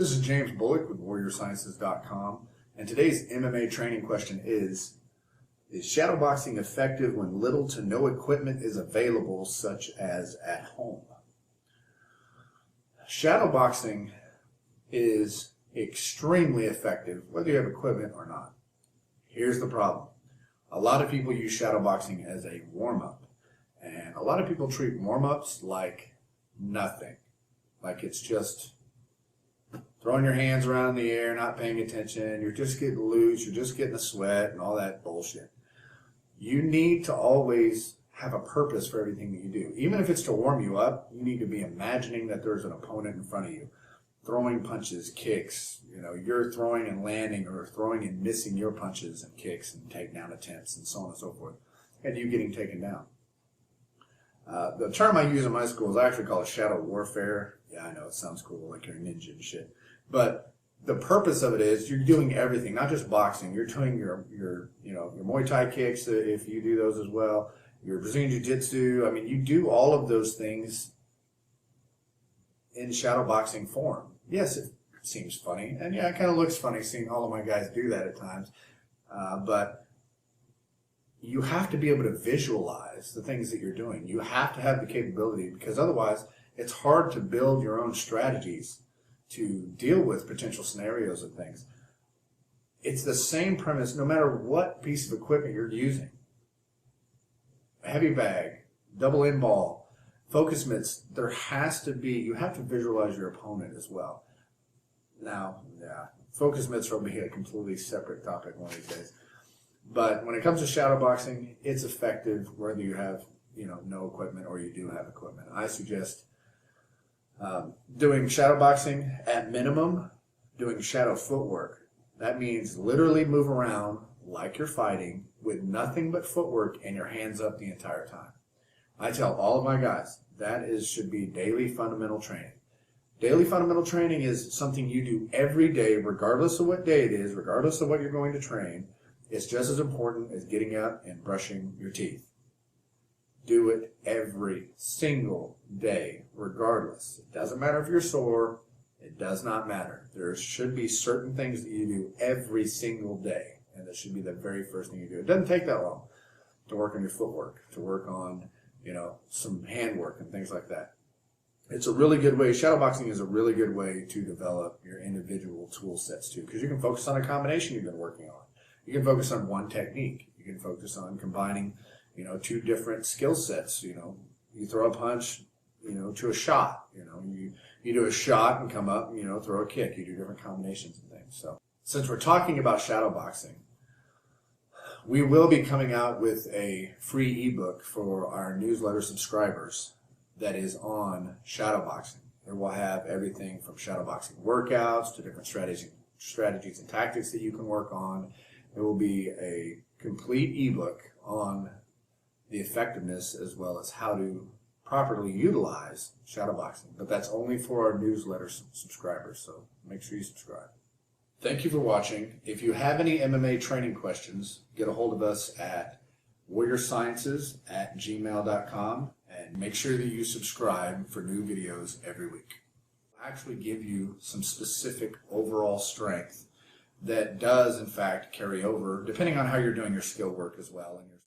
This is James Bullock with WarriorSciences.com, and today's MMA training question is shadowboxing effective when little to no equipment is available, such as at home? Shadowboxing is extremely effective whether you have equipment or not. Here's the problem. A lot of people use shadowboxing as a warm-up, and a lot of people treat warm-ups like nothing. Like it's just throwing your hands around in the air, not paying attention, you're just getting loose, you're just getting a sweat and all that bullshit. You need to always have a purpose for everything that you do. Even if it's to warm you up, you need to be imagining that there's an opponent in front of you, throwing punches, kicks, you're throwing and landing, or throwing and missing your punches and kicks and takedown attempts and so on and so forth, and you getting taken down. The term I use in my school is I actually call it shadow warfare. Yeah, I know it sounds cool, like you're a ninja and shit. But the purpose of it is you're doing everything, not just boxing. You're doing your Muay Thai kicks, if you do those as well. Your Brazilian Jiu-Jitsu. I mean, you do all of those things in shadow boxing form. Yes, it seems funny, and yeah, it kind of looks funny seeing all of my guys do that at times. But you have to be able to visualize the things that you're doing. You have to have the capability, because otherwise it's hard to build your own strategies to deal with potential scenarios and things. It's the same premise no matter what piece of equipment you're using. A heavy bag, double in ball, focus mitts, there has to be, you have to visualize your opponent as well. Now, yeah, focus mitts will be a completely separate topic one of these days. But when it comes to shadow boxing, it's effective whether you have no equipment or you do have equipment. I suggest doing shadow boxing at minimum, doing shadow footwork. That means literally move around like you're fighting with nothing but footwork and your hands up the entire time. I tell all of my guys that should be daily fundamental training. Daily fundamental training is something you do every day, regardless of what day it is, regardless of what you're going to train. It's just as important as getting up and brushing your teeth. Do it every single day, regardless. It doesn't matter if you're sore. It does not matter. There should be certain things that you do every single day, and that should be the very first thing you do. It doesn't take that long to work on your footwork, to work on, some handwork and things like that. It's a really good way. Shadowboxing is a really good way to develop your individual tool sets too, because you can focus on a combination you've been working on. You can focus on one technique. You can focus on combining, two different skill sets. You throw a punch, to a shot. You do a shot and come up, throw a kick. You do different combinations and things. So since we're talking about shadow boxing, we will be coming out with a free ebook for our newsletter subscribers that is on shadow boxing. It will have everything from shadow boxing workouts to different strategies and tactics that you can work on. It will be a complete ebook on the effectiveness as well as how to properly utilize shadowboxing. But that's only for our newsletter subscribers, so make sure you subscribe. Thank you for watching. If you have any MMA training questions, get a hold of us at warriorsciences@gmail.com, and make sure that you subscribe for new videos every week. I'll actually give you some specific overall strength that does, in fact, carry over, depending on how you're doing your skill work as well. And